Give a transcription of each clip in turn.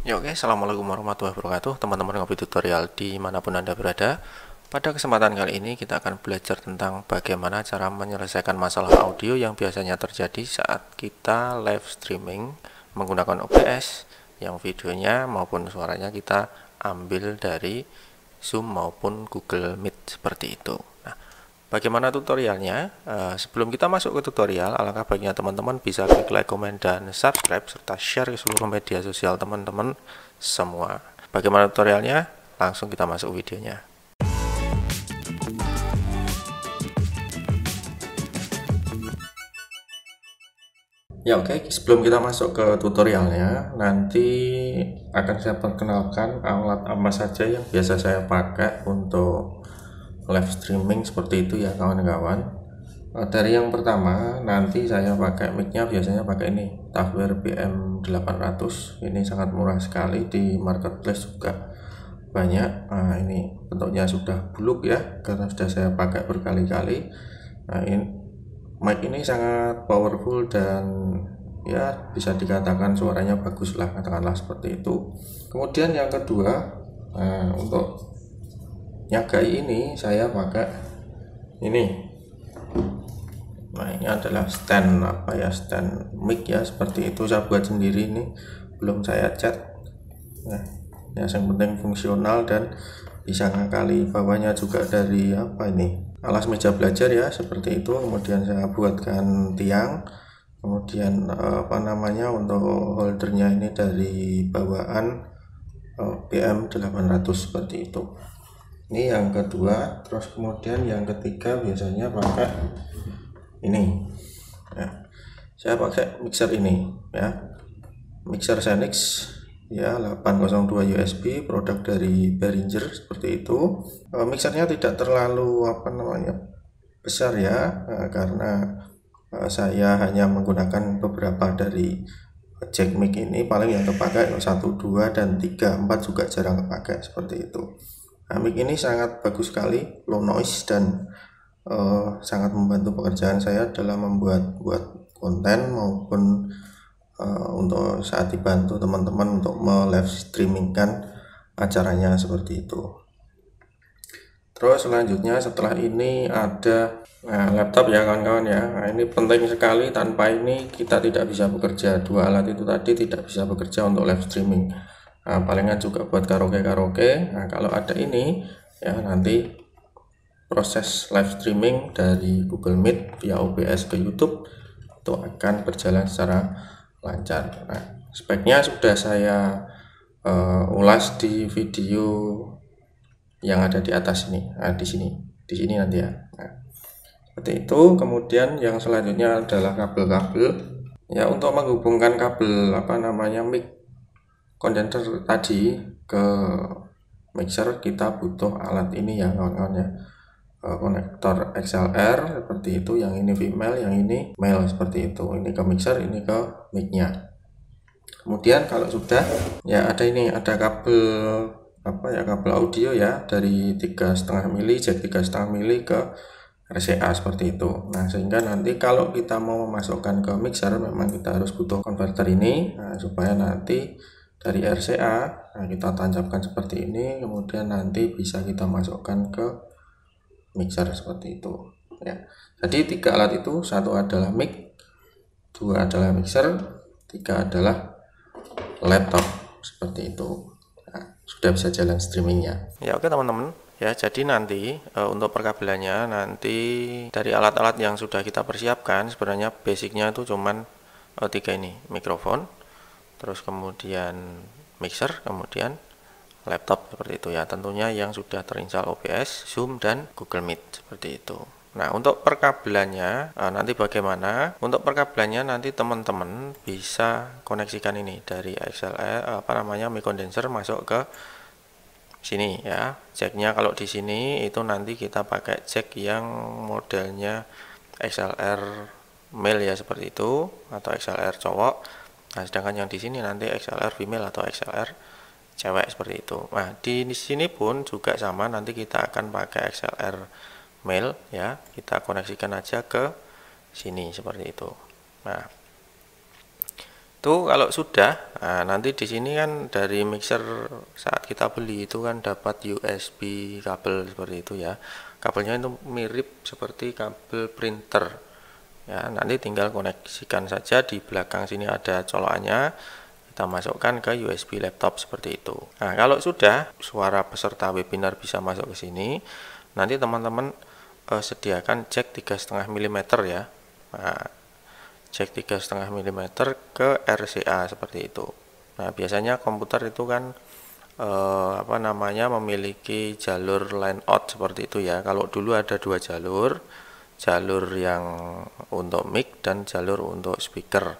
Ya oke, Assalamualaikum warahmatullahi wabarakatuh teman-teman ngopi tutorial dimanapun Anda berada. Pada kesempatan kali ini kita akan belajar tentang bagaimana cara menyelesaikan masalah audio yang biasanya terjadi saat kita live streaming menggunakan OBS yang videonya maupun suaranya kita ambil dari Zoom maupun Google Meet seperti itu. Bagaimana tutorialnya? Sebelum kita masuk ke tutorial, alangkah baiknya teman-teman bisa klik like, komen, dan subscribe serta share ke seluruh media sosial teman-teman semua. Bagaimana tutorialnya? Langsung kita masuk videonya. Ya oke, sebelum kita masuk ke tutorialnya, nanti akan saya perkenalkan alat apa saja yang biasa saya pakai untuk live streaming seperti itu ya kawan-kawan. Dari yang pertama, nanti saya pakai mic-nya biasanya pakai ini Tavir BM800. Ini sangat murah sekali, di marketplace juga banyak. Nah, ini bentuknya sudah buluk ya, karena sudah saya pakai berkali-kali. Nah, ini mic ini sangat powerful dan ya bisa dikatakan suaranya bagus lah, katakanlah seperti itu. Kemudian yang kedua, untuk nyagai ini saya pakai ini. Nah, ini adalah stand stand mic ya, seperti itu. Saya buat sendiri, ini belum saya cat. Nah, yang penting fungsional dan bisa ngakali. Bawahnya juga dari alas meja belajar ya, seperti itu. Kemudian saya buatkan tiang. Kemudian untuk holdernya ini dari bawaan BM800 seperti itu. Ini yang kedua. Terus kemudian yang ketiga biasanya pakai ini ya. Saya pakai mixer ini ya, mixer Senix ya, 802 USB, produk dari Behringer seperti itu. Mixernya tidak terlalu besar ya, karena saya hanya menggunakan beberapa dari jack mic ini. Paling yang terpakai 1, 2, dan 3, 4 juga jarang terpakai seperti itu. Nah, mic ini sangat bagus sekali, low noise, dan sangat membantu pekerjaan saya dalam membuat konten maupun untuk saat dibantu teman-teman untuk live streamingkan acaranya seperti itu. Terus selanjutnya setelah ini ada laptop ya kawan-kawan ya. Nah, ini penting sekali, tanpa ini kita tidak bisa bekerja. Dua alat itu tadi tidak bisa bekerja untuk live streaming. Nah, palingan juga buat karaoke. Nah, kalau ada ini ya, nanti proses live streaming dari Google Meet via OBS ke YouTube itu akan berjalan secara lancar. Nah, speknya sudah saya ulas di video yang ada di atas ini. Nah, di sini nanti ya. Nah, seperti itu. Kemudian yang selanjutnya adalah kabel-kabel ya, untuk menghubungkan kabel mic kondenser tadi ke mixer kita butuh alat ini ya kawan-kawan ya, konektor XLR seperti itu. Yang ini female, yang ini male seperti itu. Ini ke mixer, ini ke mic-nya. Kemudian kalau sudah ya, ada kabel kabel audio ya, dari 3,5 mili, jack 3,5 mili ke RCA seperti itu. Nah, sehingga nanti kalau kita mau memasukkan ke mixer, memang kita harus butuh konverter ini. Nah, supaya nanti dari RCA kita tancapkan seperti ini, kemudian nanti bisa kita masukkan ke mixer seperti itu ya. Jadi 3 alat itu, 1 adalah mic, 2 adalah mixer, 3 adalah laptop seperti itu. Nah, sudah bisa jalan streamingnya ya. Oke teman-teman ya, jadi nanti untuk perkabelannya, nanti dari alat-alat yang sudah kita persiapkan, sebenarnya basicnya itu cuman 3 ini, mikrofon, terus kemudian mixer, kemudian laptop seperti itu ya. Tentunya yang sudah terinstall OBS, Zoom, dan Google Meet seperti itu. Nah, untuk perkabelannya nanti bagaimana? Untuk perkabelannya nanti teman-teman bisa koneksikan ini dari XLR mic condenser masuk ke sini ya. Jacknya kalau di sini itu nanti kita pakai jack yang modelnya XLR male ya, seperti itu, atau XLR cowok. Nah, sedangkan yang di sini nanti XLR female atau XLR cewek seperti itu. Nah, di sini pun juga sama, nanti kita akan pakai XLR male ya. Kita koneksikan aja ke sini seperti itu. Nah, Tuh kalau sudah, nah, nanti di sini kan dari mixer saat kita beli itu kan dapat USB kabel seperti itu ya. Kabelnya itu mirip seperti kabel printer. Ya, nanti tinggal koneksikan saja, di belakang sini ada colokannya. Kita masukkan ke USB laptop seperti itu. Nah, kalau sudah suara peserta webinar bisa masuk ke sini, nanti teman-teman sediakan jack 3,5 mm ya. Nah, jack 3,5 mm ke RCA seperti itu. Nah, biasanya komputer itu kan memiliki jalur line out seperti itu ya. Kalau dulu ada dua jalur yang untuk mic dan jalur untuk speaker.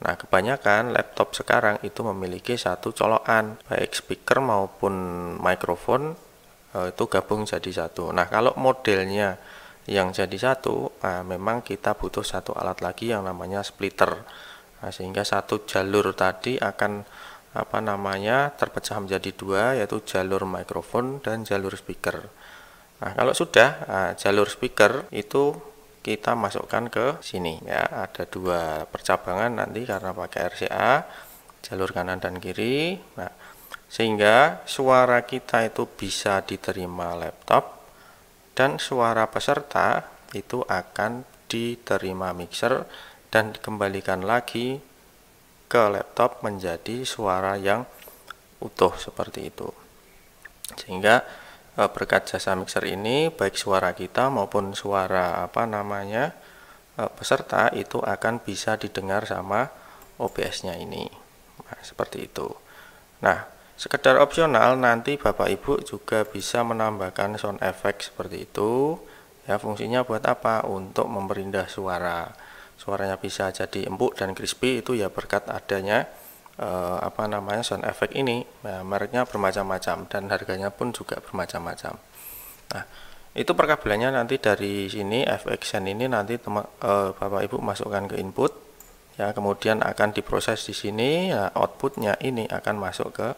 Nah, kebanyakan laptop sekarang itu memiliki satu colokan, baik speaker maupun mikrofon itu gabung jadi satu. Nah, kalau modelnya yang jadi satu, memang kita butuh satu alat lagi yang namanya splitter. Nah, sehingga satu jalur tadi akan terpecah menjadi dua, yaitu jalur mikrofon dan jalur speaker. Nah, kalau sudah jalur speaker itu kita masukkan ke sini ya, ada dua percabangan nanti karena pakai RCA, jalur kanan dan kiri. Nah, sehingga suara kita itu bisa diterima laptop dan suara peserta itu akan diterima mixer dan dikembalikan lagi ke laptop menjadi suara yang utuh seperti itu. Sehingga berkat jasa mixer ini, baik suara kita maupun suara peserta itu akan bisa didengar sama OBS-nya ini. Nah, seperti itu. Nah, sekedar opsional nanti Bapak Ibu juga bisa menambahkan sound effect seperti itu. Ya, fungsinya buat apa? Untuk memperindah suara. Suaranya bisa jadi empuk dan crispy, itu ya berkat adanya sound effect ini. Nah, mereknya bermacam-macam dan harganya pun juga bermacam-macam. Nah, itu perkabelannya nanti dari sini FXN ini nanti Bapak Ibu masukkan ke input ya, kemudian akan diproses di sini ya, outputnya ini akan masuk ke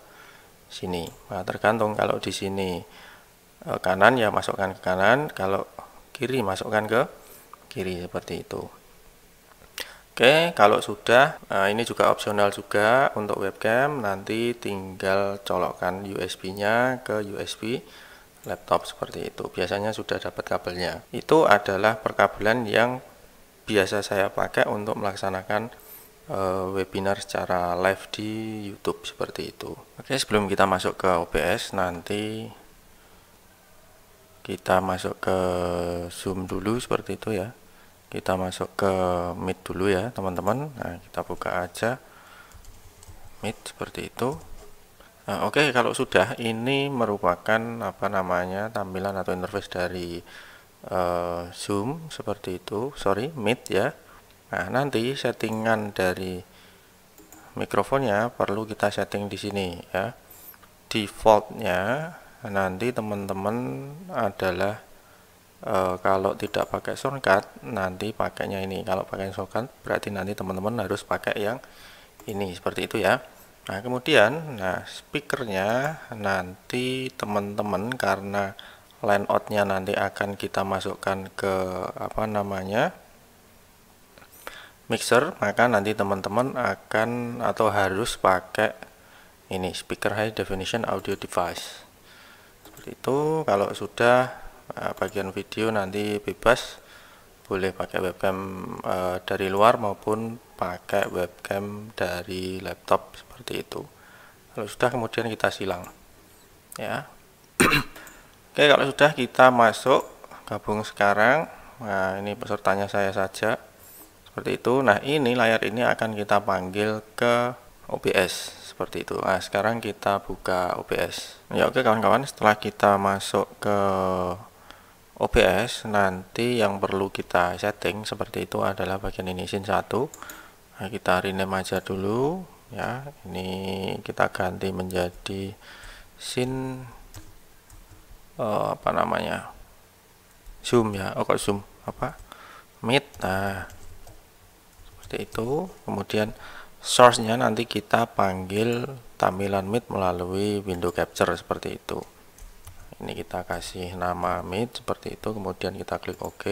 sini. Nah, tergantung kalau di sini kanan ya masukkan ke kanan, kalau kiri masukkan ke kiri seperti itu. Oke, kalau sudah, ini juga opsional juga untuk webcam, nanti tinggal colokkan USB-nya ke USB laptop seperti itu. Biasanya sudah dapat kabelnya. Itu adalah perkabelan yang biasa saya pakai untuk melaksanakan webinar secara live di YouTube seperti itu. Oke, sebelum kita masuk ke OBS, nanti kita masuk ke Zoom dulu seperti itu ya. Kita masuk ke Meet dulu ya teman-teman. Nah, kita buka aja Meet seperti itu. Nah, oke, kalau sudah, ini merupakan tampilan atau interface dari Zoom seperti itu. Meet ya. Nah, nanti settingan dari mikrofonnya perlu kita setting di sini ya. Defaultnya nanti teman-teman adalah kalau tidak pakai shortcut nanti pakainya ini. Kalau pakai shortcut berarti nanti teman-teman harus pakai yang ini seperti itu ya. Nah, kemudian speakernya nanti teman-teman karena line out-nya nanti akan kita masukkan ke mixer, maka nanti teman-teman akan atau harus pakai ini speaker high definition audio device seperti itu. Kalau sudah bagian video nanti bebas, boleh pakai webcam dari luar maupun pakai webcam dari laptop seperti itu. Kalau sudah, kemudian kita silang ya. Oke, kalau sudah kita masuk gabung sekarang. Nah, ini pesertanya saya saja seperti itu. Nah, ini layar ini akan kita panggil ke OBS seperti itu. Nah, sekarang kita buka OBS ya. Oke kawan-kawan, setelah kita masuk ke OBS, nanti yang perlu kita setting seperti itu adalah bagian ini scene 1. Nah, kita rename aja dulu ya. Ini kita ganti menjadi scene Zoom ya. Kok Zoom Meet. Nah, seperti itu. Kemudian source-nya nanti kita panggil tampilan Meet melalui window capture seperti itu. Ini kita kasih nama Meet seperti itu, kemudian kita klik OK.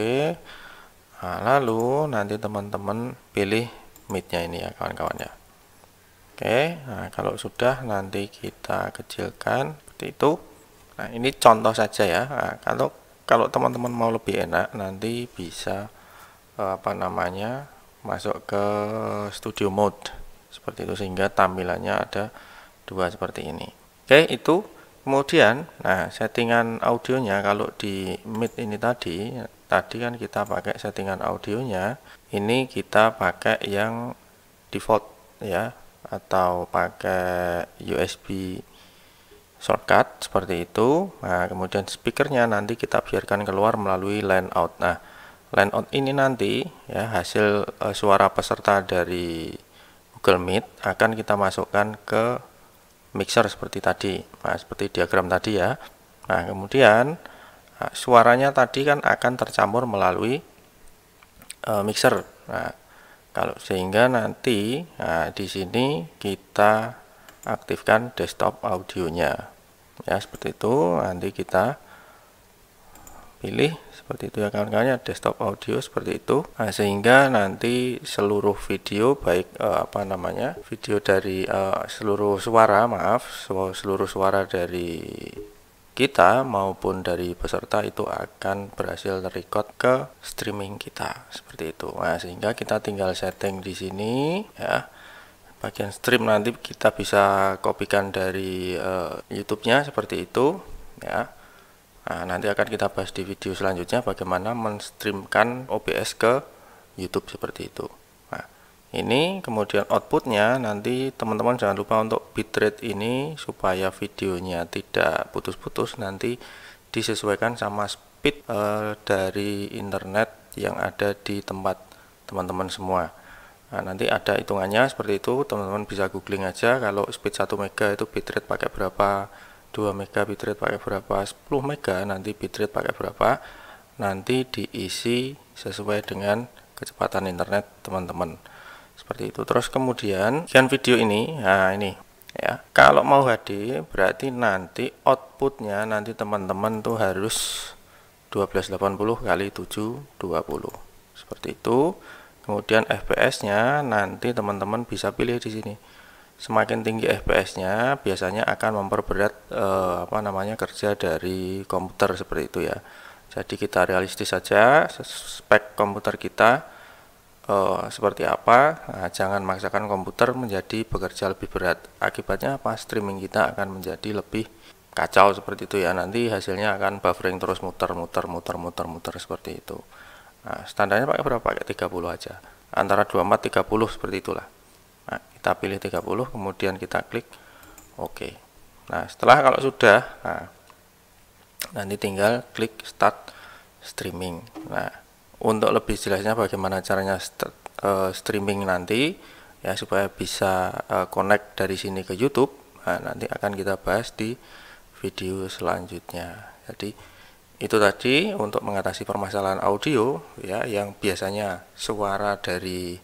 Nah, lalu nanti teman-teman pilih Meet-nya ini ya kawan-kawan ya. Oke, nah kalau sudah nanti kita kecilkan seperti itu. Nah, ini contoh saja ya. Nah, kalau teman-teman mau lebih enak nanti bisa apa namanya masuk ke studio mode seperti itu sehingga tampilannya ada dua seperti ini. Oke, itu kemudian nah settingan audionya kalau di Meet ini tadi kan kita pakai settingan audionya ini kita pakai yang default ya atau pakai USB shortcut seperti itu. Nah, kemudian speakernya nanti kita biarkan keluar melalui line out. Nah, line out ini nanti ya hasil suara peserta dari Google Meet akan kita masukkan ke mixer seperti tadi. Nah, seperti diagram tadi ya. Nah, kemudian suaranya tadi kan akan tercampur melalui mixer. Nah, kalau sehingga nanti di sini kita aktifkan desktop audionya ya seperti itu. Nanti kita pilih seperti itu ya kawan-kawan, desktop audio seperti itu. Nah, sehingga nanti seluruh video baik video dari seluruh suara dari kita maupun dari peserta itu akan berhasil terrecord ke streaming kita seperti itu. Nah, sehingga kita tinggal setting di sini ya. Bagian stream nanti kita bisa kopikan dari YouTube-nya seperti itu ya. Nah, nanti akan kita bahas di video selanjutnya bagaimana menstreamkan OBS ke YouTube seperti itu. Nah, ini kemudian outputnya nanti teman-teman jangan lupa untuk bitrate ini supaya videonya tidak putus-putus nanti disesuaikan sama speed dari internet yang ada di tempat teman-teman semua. Nah, nanti ada hitungannya seperti itu, teman-teman bisa googling aja kalau speed 1 mega itu bitrate pakai berapa, 2 mega bitrate pakai berapa, 10 mega nanti bitrate pakai berapa, nanti diisi sesuai dengan kecepatan internet teman-teman seperti itu. Terus kemudian video ini, nah ini ya, kalau mau HD berarti nanti outputnya nanti teman-teman tuh harus 1280 kali 720 seperti itu. Kemudian FPS-nya nanti teman-teman bisa pilih di sini. Semakin tinggi FPS-nya biasanya akan memperberat kerja dari komputer seperti itu ya. Jadi kita realistis saja spek komputer kita seperti apa. Nah, jangan maksakan komputer menjadi bekerja lebih berat. Akibatnya apa? Streaming kita akan menjadi lebih kacau seperti itu ya. Nanti hasilnya akan buffering terus muter seperti itu. Nah, standarnya pakai berapa? Pakai 30 aja. Antara 24 30 seperti itulah. Nah, kita pilih 30 kemudian kita klik oke. Nah, setelah kalau sudah nanti tinggal klik start streaming. Nah, untuk lebih jelasnya bagaimana caranya streaming nanti ya supaya bisa connect dari sini ke YouTube. Nah, nanti akan kita bahas di video selanjutnya. Jadi itu tadi untuk mengatasi permasalahan audio ya yang biasanya suara dari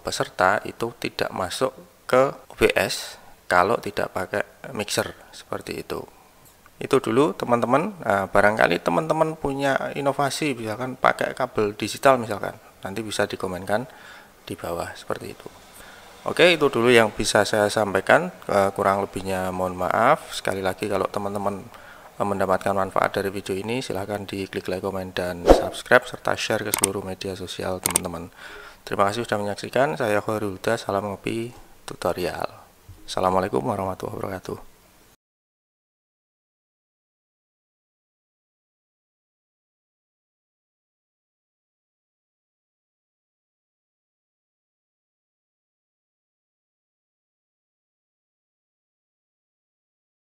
peserta itu tidak masuk ke OBS kalau tidak pakai mixer seperti itu. Itu dulu teman-teman. Nah, barangkali teman-teman punya inovasi misalkan pakai kabel digital misalkan, nanti bisa dikomenkan di bawah seperti itu. Oke, itu dulu yang bisa saya sampaikan. Kurang lebihnya mohon maaf. Sekali lagi kalau teman-teman mendapatkan manfaat dari video ini silahkan diklik like, komen, dan subscribe serta share ke seluruh media sosial teman-teman. Terima kasih sudah menyaksikan. Saya Khairul Huda, salam ngopi tutorial. Assalamualaikum warahmatullahi wabarakatuh.